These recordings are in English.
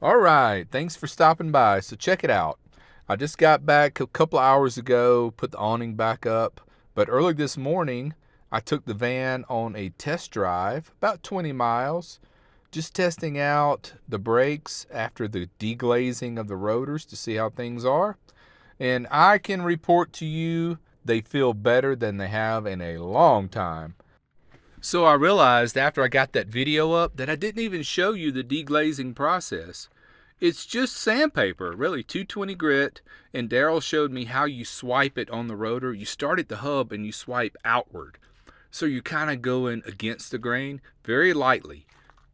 All right, thanks for stopping by. So check it out. I just got back a couple of hours ago, put the awning back up, but early this morning I took the van on a test drive, about 20 miles, just testing out the brakes after the deglazing of the rotors to see how things are. And I can report to you they feel better than they have in a long time. So I realized after I got that video up that I didn't even show you the deglazing process. It's just sandpaper, really, 220 grit, and Daryl showed me how you swipe it on the rotor. You start at the hub and you swipe outward. So you're kind of going against the grain very lightly,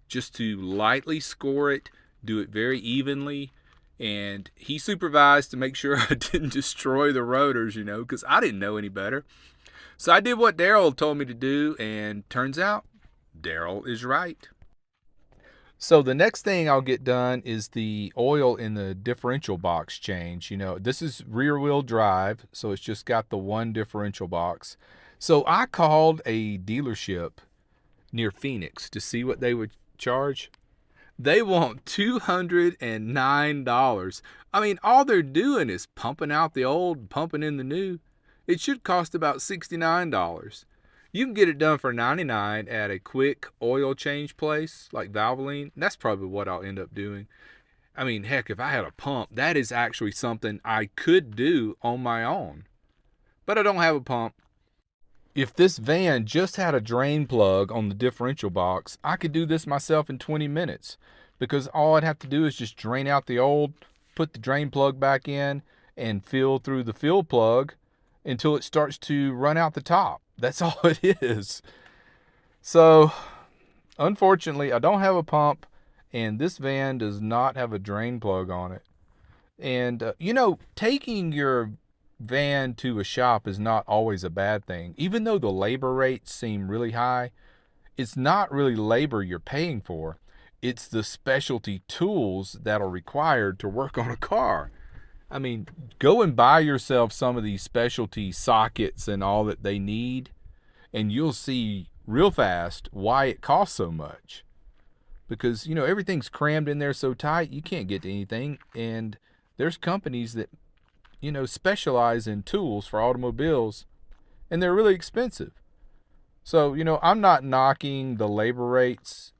just to lightly score it, do it very evenly. And he supervised to make sure I didn't destroy the rotors, because I didn't know any better. So I did what Daryl told me to do, and turns out Daryl is right. So the next thing I'll get done is the oil in the differential box change. This is rear wheel drive, so it's just got the one differential box. So I called a dealership near Phoenix to see what they would charge. They want $209. I mean, all they're doing is pumping out the old, pumping in the new. It should cost about $69. You can get it done for $99 at a quick oil change place like Valvoline. That's probably what I'll end up doing. I mean, heck, if I had a pump, that is actually something I could do on my own. But I don't have a pump. If this van just had a drain plug on the differential box, I could do this myself in 20 minutes. Because all I'd have to do is just drain out the old, put the drain plug back in, and fill through the fill plug until it starts to run out the top. That's all it is. So, unfortunately, I don't have a pump, and this van does not have a drain plug on it. And, taking your van to a shop is not always a bad thing. Even though the labor rates seem really high, it's not really labor you're paying for. It's the specialty tools that are required to work on a car. I mean, go and buy yourself some of these specialty sockets and all that they need, and you'll see real fast why it costs so much. Because, everything's crammed in there so tight, you can't get to anything. And there's companies that, specialize in tools for automobiles, and they're really expensive. So, I'm not knocking the labor rates,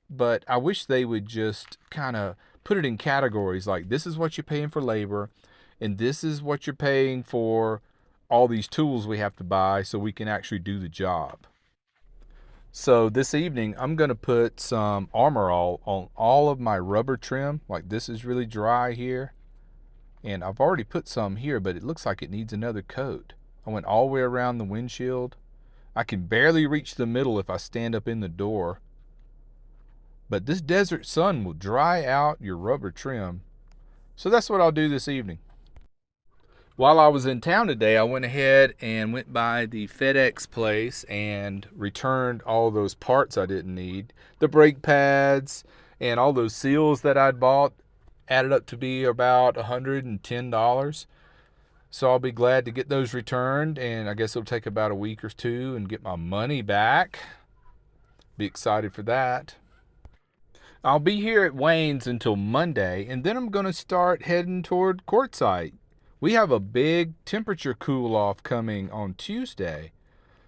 but I wish they would just kind of put it in categories like this is what you're paying for labor, and this is what you're paying for all these tools we have to buy so we can actually do the job. So this evening, I'm going to put some Armor All on all of my rubber trim. Like this is really dry here. And I've already put some here, but it looks like it needs another coat. I went all the way around the windshield. I can barely reach the middle if I stand up in the door. But this desert sun will dry out your rubber trim. So that's what I'll do this evening. While I was in town today, I went ahead and went by the FedEx place and returned all those parts I didn't need. The brake pads and all those seals that I'd bought added up to be about $110. So I'll be glad to get those returned, and I guess it'll take about a week or two and get my money back. Be excited for that. I'll be here at Wayne's until Monday, and then I'm going to start heading toward Quartzsite. We have a big temperature cool-off coming on Tuesday.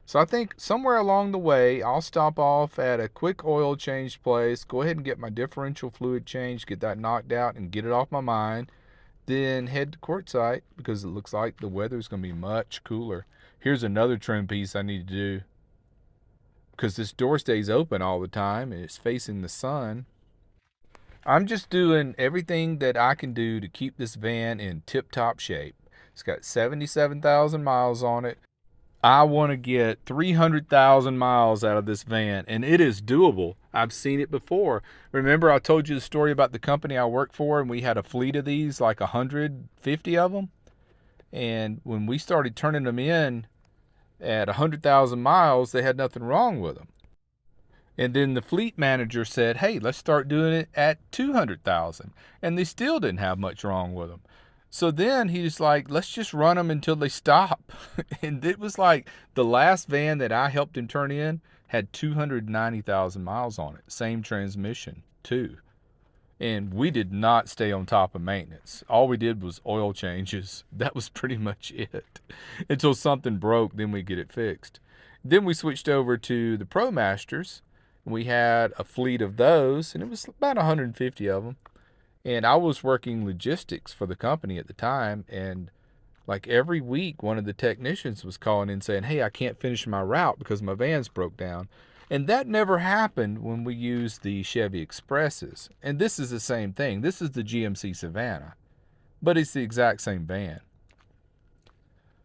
So I think somewhere along the way, I'll stop off at a quick oil change place, go ahead and get my differential fluid changed, get that knocked out, and get it off my mind. Then head to Quartzsite because it looks like the weather's going to be much cooler. Here's another trim piece I need to do because this door stays open all the time and it's facing the sun. I'm just doing everything that I can do to keep this van in tip-top shape. It's got 77,000 miles on it. I want to get 300,000 miles out of this van, and it is doable. I've seen it before. Remember I told you the story about the company I work for, and we had a fleet of these, like 150 of them? And when we started turning them in at 100,000 miles, they had nothing wrong with them. And then the fleet manager said, hey, let's start doing it at 200,000. And they still didn't have much wrong with them. So then he's like, let's just run them until they stop. And it was like the last van that I helped him turn in had 290,000 miles on it. Same transmission, too. And we did not stay on top of maintenance. All we did was oil changes. That was pretty much it. Until something broke, then we get it fixed. Then we switched over to the ProMasters. We had a fleet of those, and it was about 150 of them. And I was working logistics for the company at the time, and like every week, one of the technicians was calling in saying, hey, I can't finish my route because my van's broke down. And that never happened when we used the Chevy Expresses. And this is the same thing. This is the GMC Savannah, but it's the exact same van.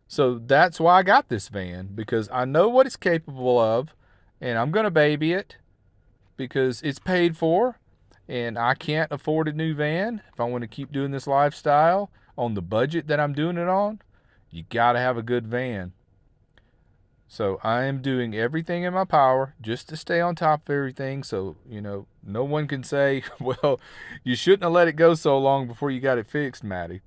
So that's why I got this van, because I know what it's capable of, and I'm going to baby it because it's paid for, and I can't afford a new van. If I want to keep doing this lifestyle on the budget that I'm doing it on, you got to have a good van. So I am doing everything in my power just to stay on top of everything, so, no one can say, well, you shouldn't have let it go so long before you got it fixed, Maddie.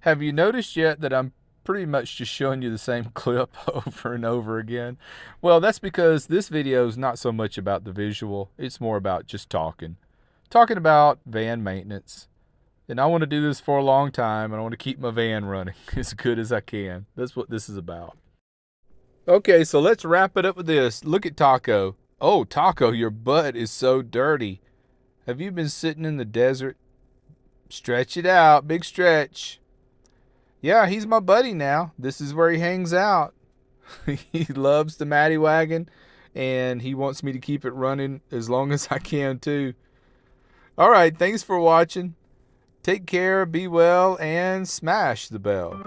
Have you noticed yet that I'm pretty much just showing you the same clip over and over again? Well, that's because this video is not so much about the visual. It's more about just talking about van maintenance. And I want to do this for a long time, and I want to keep my van running as good as I can. That's what this is about. Okay, so let's wrap it up with this. Look at Taco. Oh, Taco, your butt is so dirty. Have you been sitting in the desert? Stretch it out. Big stretch. Yeah, he's my buddy now. This is where he hangs out. He loves the Matty Wagon, and he wants me to keep it running as long as I can, too. All right, thanks for watching. Take care, be well, and smash the bell.